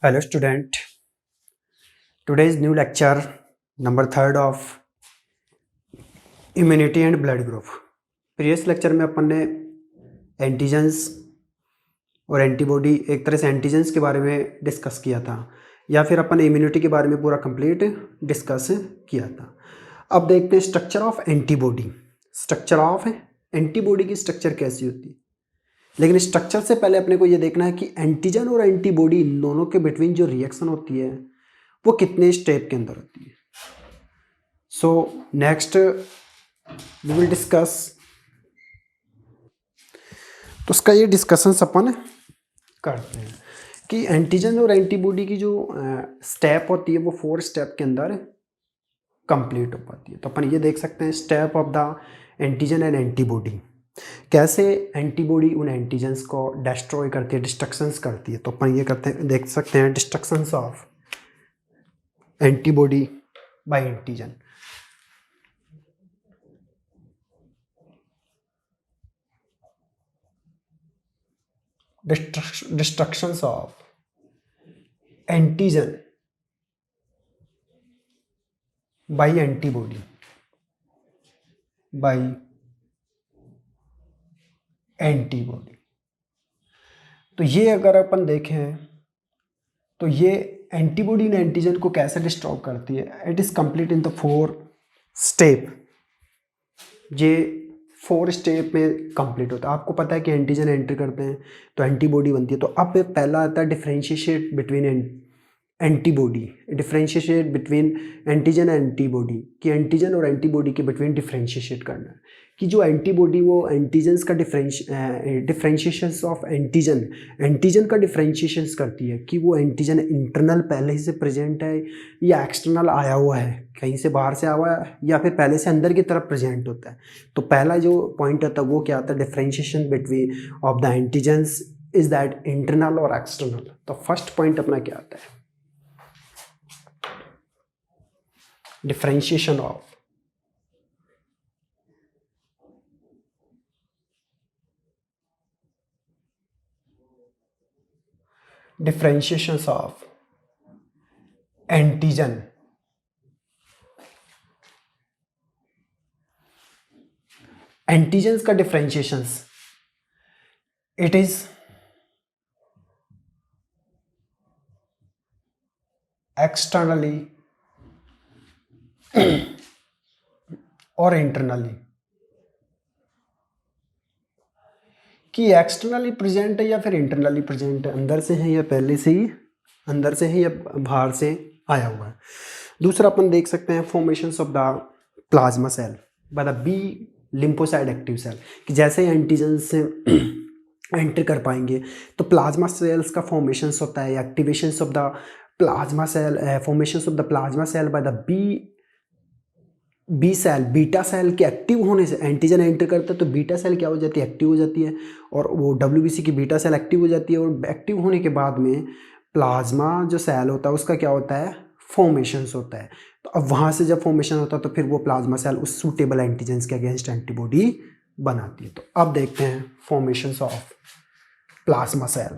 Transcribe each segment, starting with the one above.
Hello student, today's new lecture number 3rd of immunity and blood group. Previous lecture में अपन ने antigens और antibody, एक तरह से एंटीजेंस के बारे में डिस्कस किया था, या फिर अपन ने इम्यूनिटी के बारे में पूरा कंप्लीट डिस्कस किया था. अब देखते हैं structure of antibody. Structure of antibody की स्ट्रक्चर कैसी होती है, लेकिन स्ट्रक्चर से पहले अपने को ये देखना है कि एंटीजन और एंटीबॉडी इन दोनों के बिटवीन जो रिएक्शन होती है वो कितने स्टेप के अंदर होती है. So next we will discuss. तो उसका ये डिस्कशन अपन करते हैं कि एंटीजन और एंटीबॉडी की जो स्टेप होती है वो 4 स्टेप के अंदर कंप्लीट हो पाती है. तो अपन ये देख सकते हैं step of the antigen and antibody, कैसे एंटीबॉडी उन एंटीजन्स को डिस्ट्रॉय करती है, डिस्ट्रक्शंस करती है. तो अपन ये करते हैं, देख सकते हैं destructions of antibody by antigen. Destructions of antigen by antibody by antibody. तो ये अगर अपन देखें तो ये एंटीबॉडी ने एंटीजन को कैसे डिस्ट्रॉय करती है. It is complete in the 4 step. ये 4 स्टेप में कंप्लीट होता है. आपको पता है कि एंटीजन एंटर करते हैं तो एंटीबॉडी बनती है. तो अब पहला आता है differentiate between antibody, differentiate between antigen and antibody, कि एंटीजन और एंटीबॉडी के बिटवीन डिफरेंशिएट करना है कि जो एंटीबॉडी वो एंटीजन्स का डिफरेंशिएशंस ऑफ एंटीजन का डिफरेंशिएशंस करती है कि वो एंटीजन इंटरनल पहले से प्रेजेंट है या एक्सटर्नल आया हुआ है, कहीं से बाहर से आया हुआ है, या फिर पहले से अंदर की तरफ प्रेजेंट होता है. तो पहला जो पॉइंट आता है वो क्या आता है, differentiation between of the antigens is that internal और एक्सटर्नल. तो फर्स्ट पॉइंट अपना क्या आता है, differentiation of antigen एंटीजन्स का डिफरेंशिएशंस, इट इज एक्सटर्नली और इंटरनली, कि एक्सटर्नली प्रेजेंट है या फिर इंटरनली प्रेजेंट है, अंदर से है या पहले से ही अंदर से है या बाहर से आया हुआ है. दूसरा अपन देख सकते हैं formations of the plasma cell by the B lymphocyte active cell, कि जैसे एंटीजन से एंटर कर पाएंगे तो प्लाज्मा सेल्स का फॉर्मेशंस होता है, activations of the plasma cell, formations of the plasma cell by the B cell, beta cell के एक्टिव होने से एंटीजन एंटर करता है तो बीटा सेल क्या हो जाती है, एक्टिव हो जाती है, और वो WBC की बीटा सेल एक्टिव हो जाती है, और एक्टिव होने के बाद में प्लाज्मा जो सेल होता है उसका क्या होता है, फॉर्मेशंस होता है. तो अब वहाँ से जब फॉर्मेशन होता है तो फिर वो प्लाज्मा सेल उस सूटेबल एंटीजन्स के अगेंस्ट एंटीबॉडी बनाती है. तो अब देखते हैं formations of plasma cell.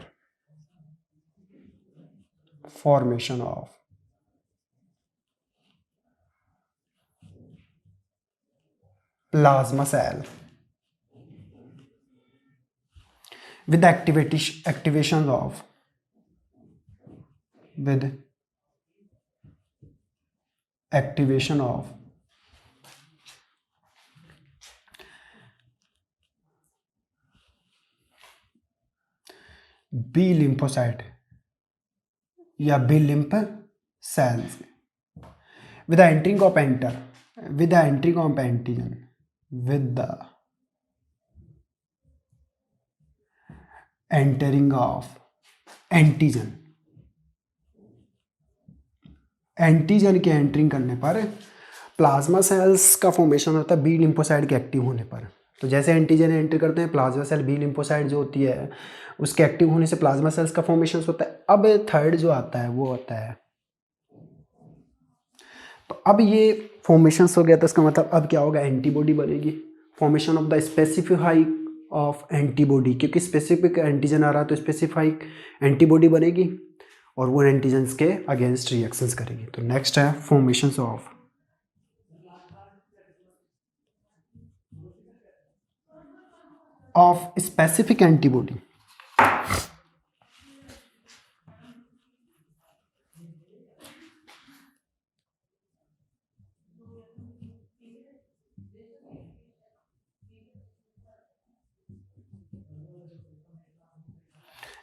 Formation of plasma cell with activation of B lymphocyte या B lymph cells with the entering of antigen, with the entering of antigen के एंटरिंग करने पर प्लाज्मा सेल्स का फॉर्मेशन होता है बी लिम्फोसाइट के active होने पर. तो जैसे एंटीजन एंटर करते हैं प्लाज्मा सेल, बी लिम्फोसाइट जो होती है उसके एक्टिव होने से प्लाज्मा सेल्स का फॉर्मेशन होता है. अब थर्ड जो आता है वो होता है, तो अब ये फॉर्मेशंस हो गया तो इसका मतलब अब क्या होगा, एंटीबॉडी बनेगी. Formation of the specific of antibody, क्योंकि स्पेसिफिक एंटीजन आ रहा है तो स्पेसिफाइक एंटीबॉडी बनेगी. और वो एंटीजन्स के अगेंस्ट रिएक्शंस करेगी। तो नेक्स्ट है formations of specific antibody.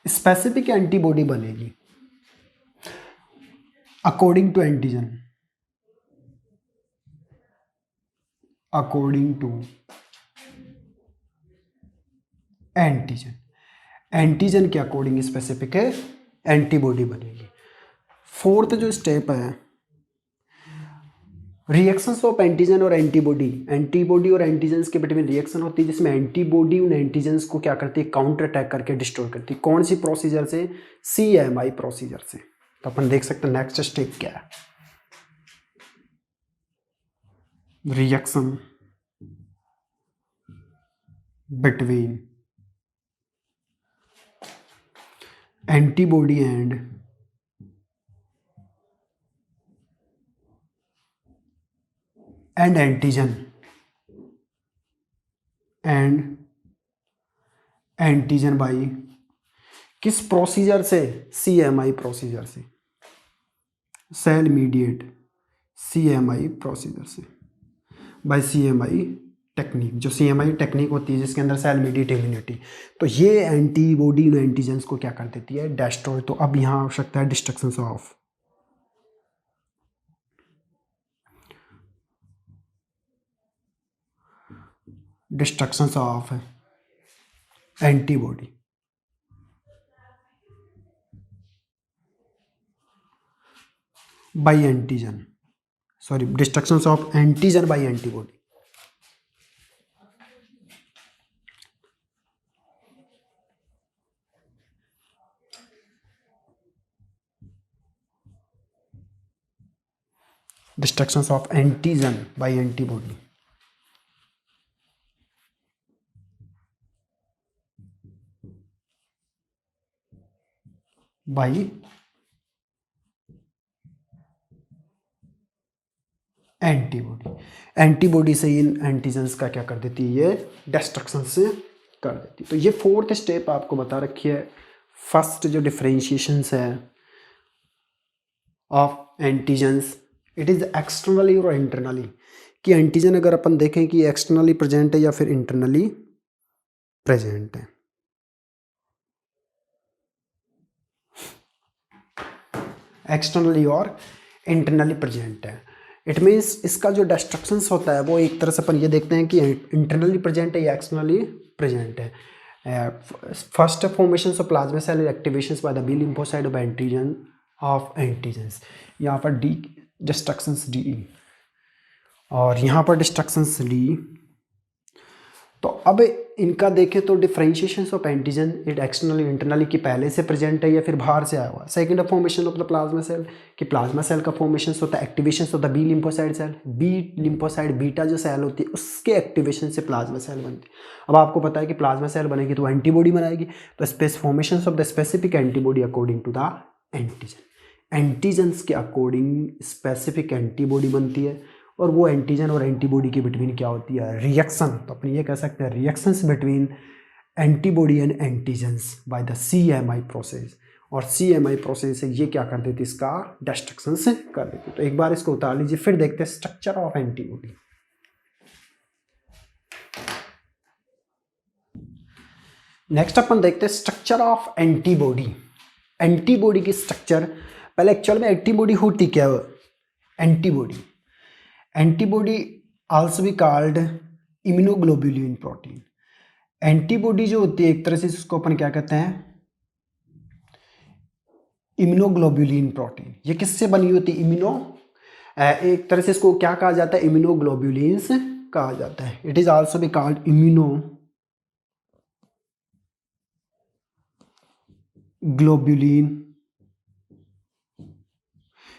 Specific antibody बनेगी according to antigen, according to antigen, antigen के अकॉर्डिंग स्पेसिफिक है एंटीबॉडी बनेगी। फोर्थ जो स्टेप है रिएक्शंस ऑफ एंटीजन और एंटीबॉडी, एंटीबॉडी और एंटीजन्स के बिटवीन रिएक्शन होती है जिसमें एंटीबॉडी उन एंटीजन्स को क्या करती है, काउंटर अटैक करके डिस्ट्रॉय करती है। कौन सी प्रोसीजर से? CMI प्रोसीजर से। तो अपन देख सकते हैं नेक्स्ट स्टेप क्या है, reaction between antibody and antigen by किस प्रोसीजर से? CMI प्रोसीजर से, सेल मीडिएट CMI प्रोसीजर से, बाय CMI टेक्निक। जो CMI टेक्निक होती है जिसके अंदर सेल मीडिएट इम्यूनिटी, तो ये एंटीबॉडी एंटीजन्स को क्या कर देती है, डिस्ट्रॉय। तो अब यहाँ आवश्यकता है destruction of antibody by antigen, sorry destruction of antigen by antibody. Destructions of antigen by antibody by antibody, antibody से इन एंटीजन्स का क्या कर देती है, ये डिस्ट्रक्शन से कर देती है। तो ये फोर्थ स्टेप आपको बता रखी है। फर्स्ट जो डिफरेंशिएशंस है of antigens, it is externally और इंटरनली, कि एंटीजन अगर अपन देखें कि एक्सटर्नली प्रेजेंट है या फिर इंटरनली प्रेजेंट है। एक्सटर्नली और इंटरनली प्रेजेंट है, इट मीन्स इसका जो डिस्ट्रक्शंस होता है वो एक तरह से अपन ये देखते हैं कि इंटरनली प्रेजेंट है या एक्सटर्नली प्रेजेंट है। First formation of plasma cell activations by the B lymphocyte of antigen of antigens, यहाँ पर डी डिस्ट्रक्शंस डी और यहाँ पर डिस्ट्रक्शंस डी। तो अब इनका देखें तो differentiation of antigen it externally internally की पहले से प्रेजेंट है या फिर बाहर से आया हुआ है। Second formation of the plasma cell, कि प्लाज्मा सेल का फॉर्मेशन होता है activation of the B lymphocyte cell, B lymphocyte beta जो सेल होती है उसके एक्टिवेशन से प्लाज्मा सेल बनती है। अब आपको पता है कि प्लाज्मा सेल बनेगी तो एंटीबॉडी बनाएगी, तो formation of the specific antibody according to the antigen, antigens के अकॉर्डिंग स्पेसिफिक एंटीबॉडी बनती है और वो एंटीजन और एंटीबॉडी के बिटवीन क्या होती है, रिएक्शन। तो अपन ये कह सकते हैं reactions between antibody and antigens by the CMI process, और CMI प्रोसेस से ये क्या कर देती है, इसका डिस्ट्रक्शन से कर देती है। तो एक बार इसको उतार लीजिए, फिर देखते हैं स्ट्रक्चर ऑफ एंटीबॉडी। नेक्स्ट अपन देखते हैं स्ट्रक्चर ऑफ एंटीबॉडी। एंटीबॉडी की स्ट्रक्चर, पहले एक्चुअल में एंटीबॉडी होती क्या है, antibody also be called immunoglobulin protein. Antibody जो होती है एक तरह से इसको अपन क्या कहते हैं, इम्यूनोग्लोबुलिन प्रोटीन। ये किससे बनी होती है, एक तरह से इसको क्या कहा जाता है, इम्यूनोग्लोबुलिन्स कहा जाता है। It is also be called immunoglobulin,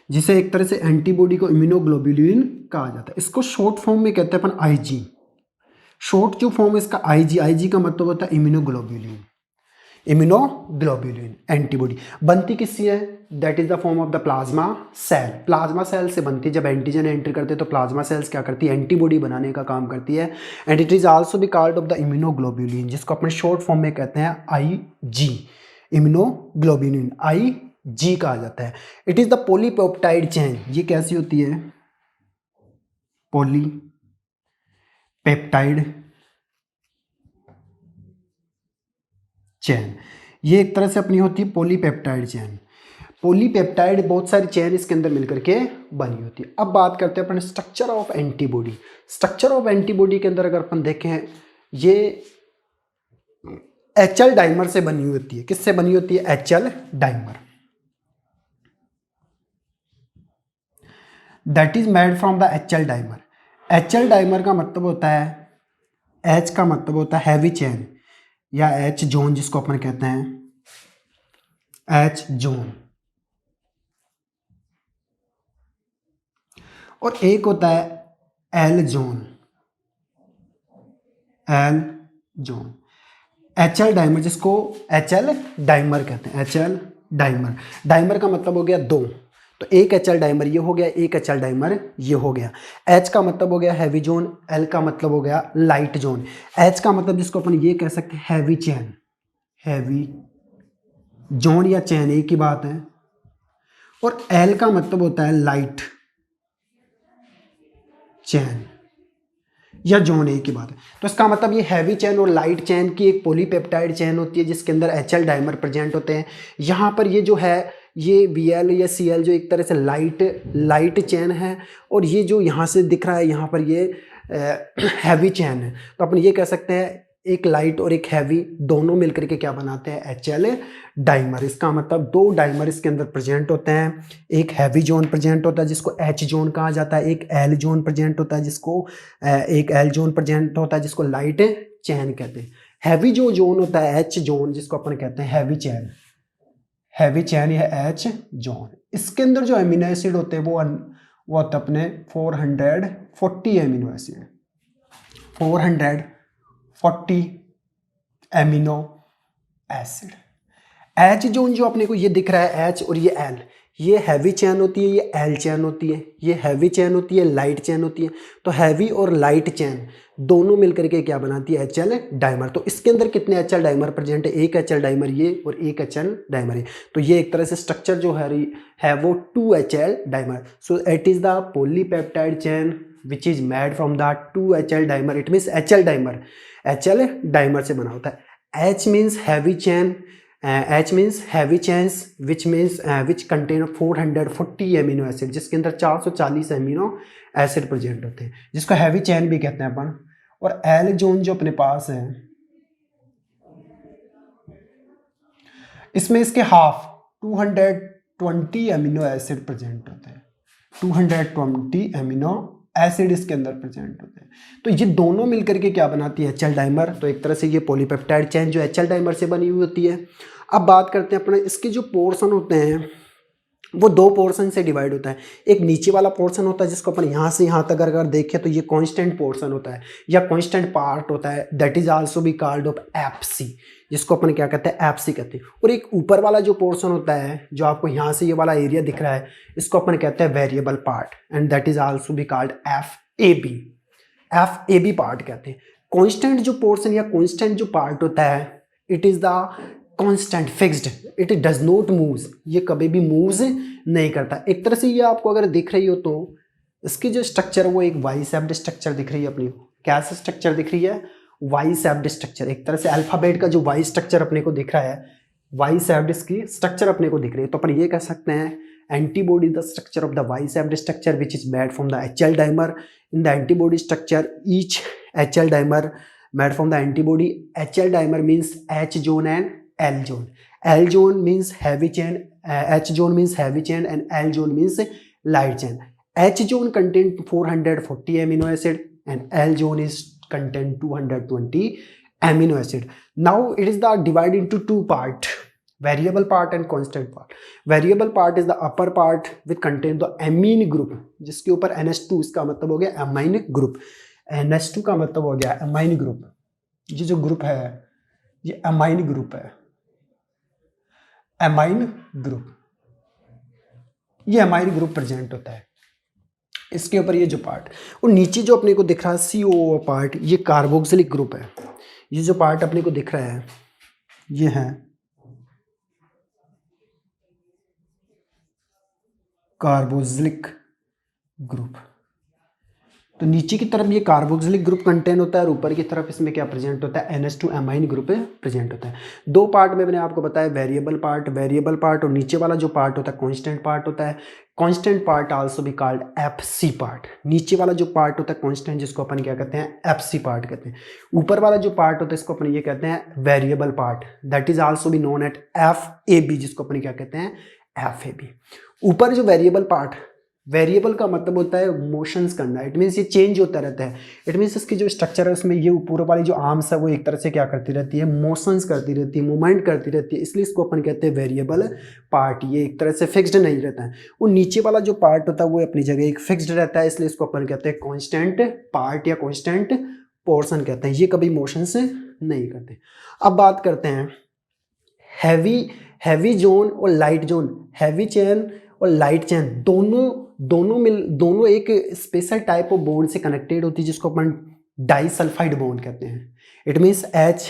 जिसे एक तरह से एंटीबॉडी को इम्यूनोग्लोबुलिन कहा जाता है। इसको शॉर्ट फॉर्म में कहते हैं अपन IG। शॉर्ट जो फॉर्म है इसका IG का मतलब होता है इम्यूनोग्लोबुलिन। इम्यूनोग्लोबुलिन एंटीबॉडी बनती किससे है? That is the form of the plasma cell. Plasma cell से बनती है। जब एंटीजन एंटर करते हैं तो प्लाज्मा सेल्स क्या करती है? एंटीबॉडी बनाने का काम करती है। And it is also be called off the immunoglobulin, जिसको अपने शॉर्ट फॉर्म में कहते हैं IG। इम्यूनोग्लोबुलिन IG कहा जाता है। It is the polypeptide chain. ये कैसी होती है? Polypeptide chain. ये एक तरह से अपनी होती है पॉलीपेप्टाइड चेन। पॉलीपेप्टाइड बहुत सारी चेन इसके अंदर मिलकर के बनी होती है। अब बात करते हैं अपन structure of antibody. Structure of antibody के अंदर अगर अपन देखें, ये HL डाइमर से बनी होती है। किससे बनी होती है? HL dimer. That is made from the HL dimer. HL dimer का मतलब होता है, H का मतलब होता है हैवी चेन या H जोन, जिसको अपन कहते हैं H जोन, और एक होता है L zone. L zone HL dimer, जिसको HL डाइमर कहते हैं। HL dimer. डाइमर का मतलब हो गया दो, तो एक HL डाइमर ये हो गया, एक HL डाइमर ये हो गया। H का मतलब हो गया हैवी जोन, L का मतलब हो गया लाइट जोन। H का मतलब जिसको अपन ये कह सकते हैं हैवी चेन, हैवी जोन या चेन एक ही बात है, और L का मतलब होता है लाइट चेन या जोन एक ही बात है। तो इसका मतलब ये हैवी चेन और लाइट चेन की एक पॉलीपेप्टाइड चेन होती है, जिसके अंदर HL डाइमर प्रेजेंट होते हैं। यहाँ पर ये जो है, ये VL या CL जो एक तरह से लाइट चेन है, और ये जो यहाँ से दिख रहा है यहाँ पर ये हैवी चेन है। तो अपन ये कह सकते हैं एक लाइट और एक हैवी दोनों मिलकर के क्या बनाते हैं? HL dimer. इसका मतलब दो डाइमर इसके अंदर प्रेजेंट होते हैं। एक हैवी जोन प्रेजेंट होता है जिसको H जोन कहा जाता है, एक L जोन प्रेजेंट होता है जिसको लाइट चेन कहते हैं। हैवी जो जोन होता है H जोन, जिसको अपन कहते हैं हैवी चेन या H जोन। इसके अंदर जो अमीनो एसिड होते हैं वो होता है अपने 440 amino acid, 440 amino acid. H zone जो अपने को ये दिख रहा है H और ये L, ये हैवी चेन होती है, ये L चेन होती है। ये हैवी चेन होती है, लाइट चेन होती है। तो हैवी और लाइट चेन दोनों मिलकर के क्या बनाती है? HL dimer. तो इसके अंदर कितने HL डाइमर प्रेजेंट है? एक HL डाइमर ये और एक HL डाइमर ये। तो ये एक तरह से स्ट्रक्चर जो है वो 2 HL dimer. So it is the polypeptide chain which is made from the 2 HL dimer. It means HL dimer HL dimer से बना होता है। H means heavy chain, H means heavy chains which contain 440 amino acid, जिसके अंदर 440 amino acid present होते हैं, जिसको heavy chain भी कहते हैं अपन। और L जोन जो अपने पास है, इसमें इसके हाफ 220 एमिनो एसिड प्रेजेंट होते हैं। 220 एमिनो एसिड इसके अंदर प्रेजेंट होते हैं। तो ये दोनों मिलकर के क्या बनाती है? HL dimer. तो एक तरह से ये पॉलीपेप्टाइड चेन जो HL डाइमर से बनी हुई होती है। अब बात करते हैं अपने इसके जो पोर्शन होते हैं, वो दो पोर्शन से डिवाइड होता है। एक नीचे वाला पोर्शन होता है जिसको अपन यहाँ से यहाँ तक अगर देखें तो ये कांस्टेंट पोर्शन होता है या कांस्टेंट पार्ट होता है। That is also be called off FC, जिसको अपन क्या कहते हैं? FC कहते हैं। और एक ऊपर वाला जो पोर्शन होता है, जो आपको यहाँ से ये वाला एरिया दिख रहा है, इसको अपन कहते हैं variable part, and that is also be called FAB part कहते हैं। कांस्टेंट जो पोर्शन या कांस्टेंट जो पार्ट होता है, it is the constant fixed, it does not moves, ये कभी भी मूव्स नहीं करता। एक तरह से ये आपको अगर दिख रही हो तो इसकी जो स्ट्रक्चर है वो एक वाई शेप्ड स्ट्रक्चर दिख रही है अपनी। कैसा स्ट्रक्चर दिख रही है? Y shaped structure. एक तरह से अल्फाबेट का जो वाई स्ट्रक्चर अपने को दिख रहा है, वाई शेप्ड इसकी स्ट्रक्चर अपने को दिख रही है। तो अपन ये कह सकते हैं antibody the structure of the Y shaped structure which is made from the HL dimer. In the antibody structure each HL dimer made from the antibody. HL dimer means H zone and L zone. L zone means heavy chain, H zone means heavy chain, and L zone means light chain. H zone contain 440 amino acid and L zone is contain 220 amino acid. Now it is the divided into two part, variable part and constant part. Variable part is the upper part which contain the amine group, जिसके ऊपर NH2, इसका मतलब हो गया amine group. NH2 का मतलब हो गया amine group. ये जो ग्रुप है ये अमाइन ग्रुप है, एमाइन ग्रुप, ये एमाइन ग्रुप प्रेजेंट होता है इसके ऊपर। ये जो पार्ट और नीचे जो अपने को दिख रहा है COO पार्ट, ये कार्बोक्सिलिक ग्रुप है। ये जो पार्ट अपने को दिख रहा है ये है कार्बोक्सिलिक ग्रुप। तो नीचे की तरफ ये कार्बोक्सिलिक ग्रुप कंटेन होता है और ऊपर की तरफ इसमें क्या प्रेजेंट होता है, NH2 एमाइन ग्रुप प्रेजेंट होता है। दो पार्ट में मैंने आपको बताया, वेरिएबल पार्ट और नीचे वाला जो पार्ट होता है कांस्टेंट पार्ट होता है। कांस्टेंट पार्ट आल्सो भी कॉल्ड FC पार्ट। नीचे वाला जो पार्ट होता है कांस्टेंट, जिसको अपन क्या कहते हैं, FC पार्ट कहते हैं। ऊपर वाला जो पार्ट होता है इसको अपन ये कहते हैं variable part, that is also भी नोन एट FAB, जिसको अपन क्या कहते हैं, FAB। ऊपर जो वेरिएबल पार्ट, वेरिएबल का मतलब होता है मोशंस करना, इट मीन्स ये चेंज होता रहता है। इट मीन्स इसकी जो स्ट्रक्चर है उसमें ये ऊपर वाली जो आर्म्स है वो एक तरह से क्या करती रहती है, मोशंस करती रहती है, मूवमेंट करती रहती है, इसलिए इसको अपन कहते हैं वेरिएबल पार्ट। ये एक तरह से फिक्स्ड नहीं रहता है। और नीचे वाला जो पार्ट होता है वो अपनी जगह एक फिक्स्ड रहता है, इसलिए इसको अपन कहते हैं कॉन्स्टेंट पार्ट या कॉन्स्टेंट पोर्शन कहते हैं। ये कभी मोशन से नहीं करते। अब बात करते हैं हैवी जोन और लाइट जोन। हैवी चेन और लाइट चेन दोनों एक स्पेशल टाइप ऑफ बॉन्ड से कनेक्टेड होती है, जिसको अपन डाइसल्फाइड बॉन्ड कहते हैं। It means H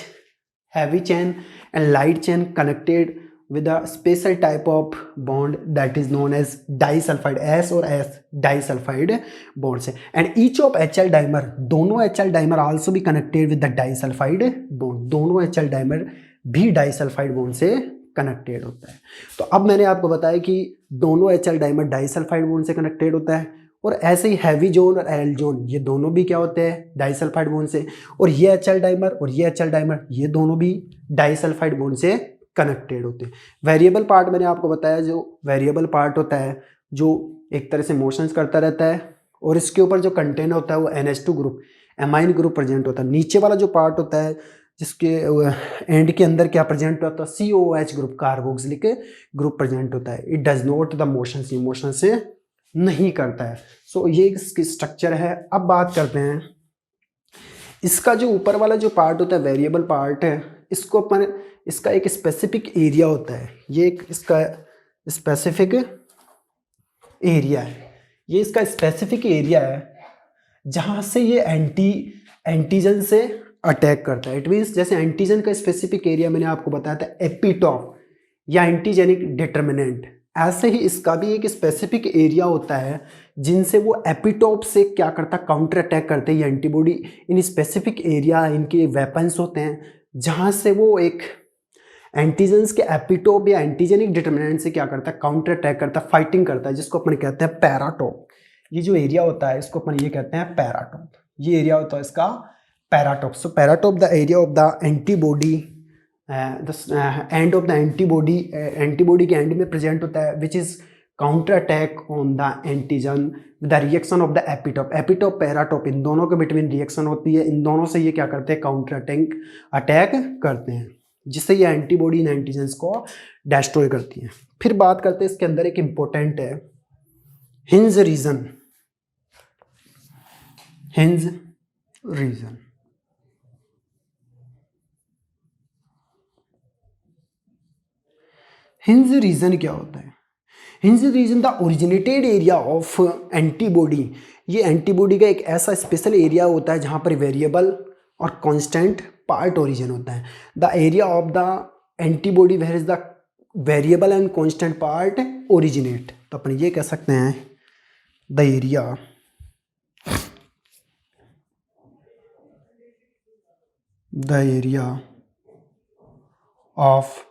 heavy chain and light chain connected with a special type of bond that is known as disulphide, S और S डाइसल्फाइड बॉन्ड से। And each of HL dimer, दोनों HL dimer also भी connected with the disulphide bond. दोनों HL dimer भी disulphide bond से connected होता है। तो अब मैंने आपको बताया कि दोनों HL डाइमर डाइसल्फाइड बॉन्ड से कनेक्टेड होता है, और ऐसे ही हैवी जोन और L जोन ये दोनों भी क्या होते हैं, डाइसल्फाइड बॉन्ड से। और ये HL डाइमर और ये HL डाइमर ये दोनों भी डाइसल्फाइड बॉन्ड से कनेक्टेड होते हैं। वेरिएबल पार्ट मैंने आपको बताया, जो वेरिएबल पार्ट होता है जो एक तरह से मोशंस करता रहता है, और इसके ऊपर जो कंटेन होता है वो NH2 group amine group present होता है। नीचे वाला जो पार्ट होता है जिसके एंड के अंदर क्या प्रेजेंट होता है, COOH group carboxylic group present होता है। It does not the motion, motion से नहीं करता है। सो ये इसकी स्ट्रक्चर है। अब बात करते हैं इसका जो ऊपर वाला जो पार्ट होता है वेरिएबल पार्ट है, इसको अपन, इसका एक स्पेसिफिक एरिया होता है। ये एक इसका स्पेसिफिक एरिया है, ये इसका स्पेसिफिक एरिया है जहाँ से ये एंटीजन से अटैक करता है। इट मीन्स जैसे एंटीजन का स्पेसिफिक एरिया मैंने आपको बताया था एपिटॉप या एंटीजेनिक डिटर्मिनेंट, ऐसे ही इसका भी एक स्पेसिफिक एरिया होता है जिनसे वो एपिटॉप से क्या करता है, काउंटर अटैक करते हैं। ये एंटीबॉडी इन स्पेसिफिक एरिया इनके वेपन्स होते हैं जहाँ से वो एक एंटीजन्स के एपिटॉप या एंटीजेनिक डिटर्मिनेंट से क्या करता है, काउंटर अटैक करता है, फाइटिंग करता है, जिसको अपन कहते हैं पैराटॉप। ये जो एरिया होता है इसको अपन ये कहते हैं पैराटॉप। ये एरिया होता है इसका paratope. So paratope the area of the antibody, end of the antibody के एंड में प्रेजेंट होता है, which is counter attack on the antigen the reaction of the epitope. Epitope paratope इन दोनों के बिटवीन रिएक्शन होती है, इन दोनों से ये क्या करते हैं, काउंटर अटैक करते हैं, जिससे ये एंटीबॉडी इन एंटीजन्स को डिस्ट्रॉय करती है। फिर बात करते हैं इसके अंदर एक इंपॉर्टेंट है hinge region. Hinge region, hinge region क्या होता है? Hinge region the originated area of antibody. ये एंटीबॉडी का एक ऐसा स्पेशल एरिया होता है जहाँ पर वेरिएबल और कांस्टेंट पार्ट ओरिजिन होता है। The area of the antibody where is the variable and constant part originate. तो अपन ये कह सकते हैं the area of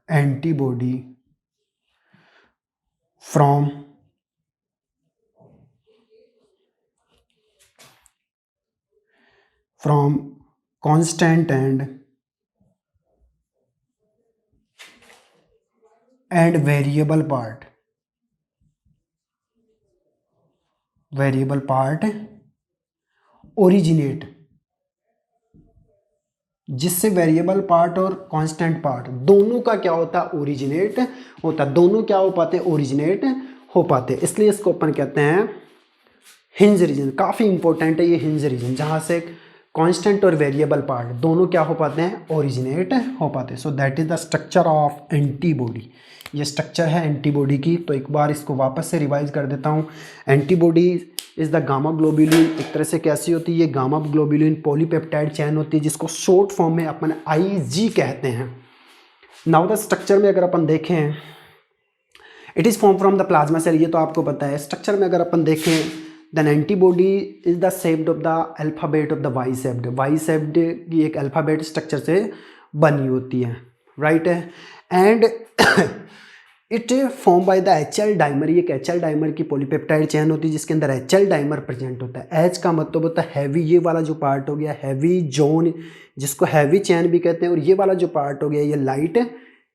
antibody from constant and variable part originate, जिससे वेरिएबल पार्ट और कांस्टेंट पार्ट दोनों का क्या होता है, ओरिजिनेट होता है। दोनों क्या हो पाते हैं, ओरिजिनेट हो पाते हैं, इसलिए इसको अपन कहते हैं हिंज रीजन। काफ़ी इंपॉर्टेंट है ये हिंज रीजन, जहाँ से कांस्टेंट और वेरिएबल पार्ट दोनों क्या हो पाते हैं, ओरिजिनेट हो पाते हैं। So that is the structure of antibody. ये स्ट्रक्चर है एंटीबॉडी की। तो एक बार इसको वापस से रिवाइज कर देता हूँ। Antibody is the gamma globulin. एक तरह से कैसी होती है, ये गामा ग्लोब्यूलिन पॉलीपेप्टाइड चैन होती है जिसको शॉर्ट फॉर्म में अपन IG कहते हैं। नाउ द स्ट्रक्चर में अगर अपन देखें, it is form from the plasma cell, ये तो आपको पता है। स्ट्रक्चर में अगर अपन देखें, then antibody is the shaped of the alphabet of the Y shaped. Y shaped की एक अल्फाबेट स्ट्रक्चर से बनी होती है, राइट है। And it form by the HL dimer. ये एक HL डाइमर की पॉलीपेप्टाइड चैन होती है जिसके अंदर HL डाइमर प्रेजेंट होता है। H का मतलब होता है हैवी, ये वाला जो पार्ट हो गया हैवी जोन, जिसको हैवी चैन भी कहते हैं, और ये वाला जो पार्ट हो गया ये लाइट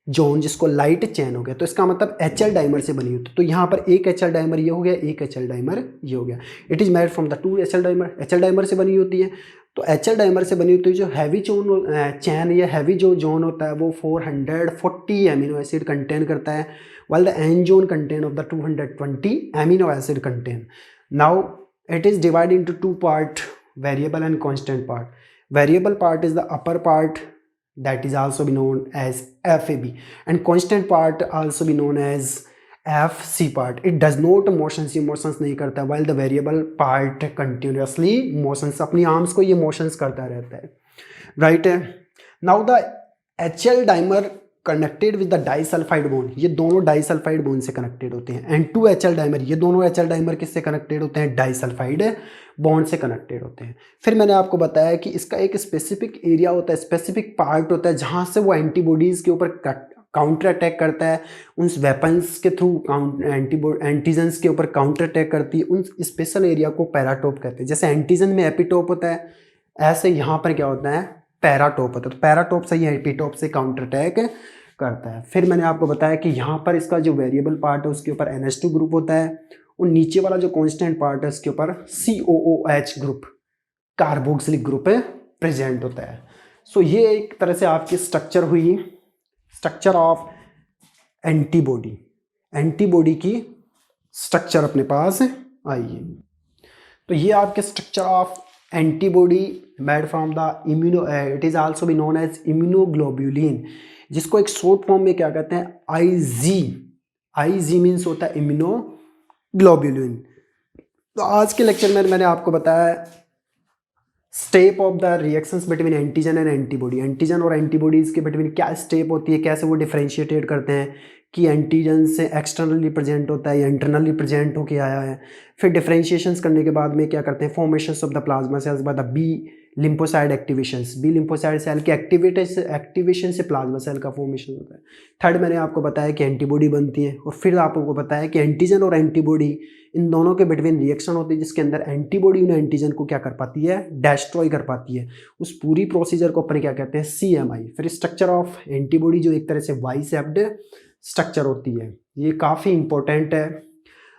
जोन, जिसको लाइट चैन हो गया। तो इसका मतलब HL डाइमर से बनी होती है। तो यहाँ पर एक HL डाइमर ये हो गया, एक HL डाइमर ये हो गया। It is made from the 2 HL dimer. HL dimer से बनी होती है। तो HL डाइमर से बनी होती है। जो हैवी चैन या हैवी जो जोन होता है वो 440 एमिनो एसिड कंटेन करता है, while the end zone contain of the 220 amino acid contain. Now it is divided into two part, variable and constant part. Variable part is the upper part, that is also be known as FAB, and constant part also be known as FC part. It does not motions, ये motions नहीं करता, while the variable part continuously motions, अपनी arms को ये motions करता रहता है, right है। Now the HL dimer connected with the disulphide bond, ये दोनों डाइसल्फाइड बॉन्ड से कनेक्टेड होते हैं। एंड 2 HL डाइमर, ये दोनों HL डाइमर किससे कनेक्टेड होते हैं, डाइसल्फाइड बॉन्ड से कनेक्टेड होते हैं। फिर मैंने आपको बताया कि इसका एक स्पेसिफिक एरिया होता है, स्पेसिफिक पार्ट होता है जहाँ से वो एंटीबॉडीज़ के ऊपर काउंटर अटैक करता है, उन वेपन्स के थ्रू एंटीजन्स के ऊपर काउंटर अटैक करती है। उन स्पेशल एरिया को पैराटोप कहते हैं। जैसे एंटीजन में एपिटोप होता है, ऐसे यहाँ पर क्या होता है, पैराटोप होता है। तो पैराटोप से ये एपिटोप से काउंटर अटैक करता है। फिर मैंने आपको बताया कि यहाँ पर इसका जो वेरिएबल पार्ट है उसके ऊपर NH2 ग्रुप होता है, और नीचे वाला जो कांस्टेंट पार्ट है उसके ऊपर COOH ग्रुप, कार्बोक्सिलिक ग्रुप है, प्रेजेंट होता है। सो ये एक तरह से आपकी स्ट्रक्चर हुई, स्ट्रक्चर ऑफ एंटीबॉडी। एंटीबॉडी की स्ट्रक्चर अपने पास आई है। तो ये आपके structure of antibody made from the immuno, it is also be known as immunoglobulin, जिसको एक शॉर्ट फॉर्म में क्या कहते हैं, IG मीन्स होता है इम्यूनोग्लोब्यूलिन। तो आज के लेक्चर में मैंने आपको बताया step of the reactions between antigen and antibody. Antigen और एंटीबॉडीज के बिटवीन क्या स्टेप होती है, कैसे वो डिफरेंशिएटेड करते हैं कि एंटीजन से एक्सटर्नली प्रेजेंट होता है या इंटरनली प्रेजेंट होके आया है। फिर डिफरेंशिएशंस करने के बाद में क्या करते हैं, formations of the plasma cells by the B lymphocyte activations. B lymphocyte cell के एक्टिवेशन से प्लाज्मा सेल का फॉर्मेशन होता है। थर्ड मैंने आपको बताया कि एंटीबॉडी बनती है, और फिर आपको बताया कि एंटीजन और एंटीबॉडी इन दोनों के बिटवीन रिएक्शन होती है जिसके अंदर एंटीबॉडी उन एंटीजन को क्या कर पाती है, डिस्ट्रॉय कर पाती है। उस पूरी प्रोसीजर को अपन क्या कहते हैं, CMI। फिर स्ट्रक्चर ऑफ एंटीबॉडी जो एक तरह से वाई शेप्ड स्ट्रक्चर होती है, ये काफ़ी इंपॉर्टेंट है।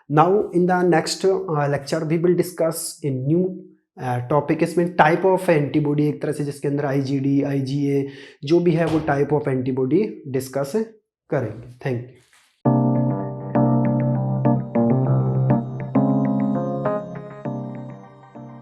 Now in the next lecture we will discuss a new topic, इसमें टाइप ऑफ एंटीबॉडी एक तरह से जिसके अंदर IgD, IgA जो भी है वो टाइप ऑफ एंटीबॉडी डिस्कस करेंगे। Thank you.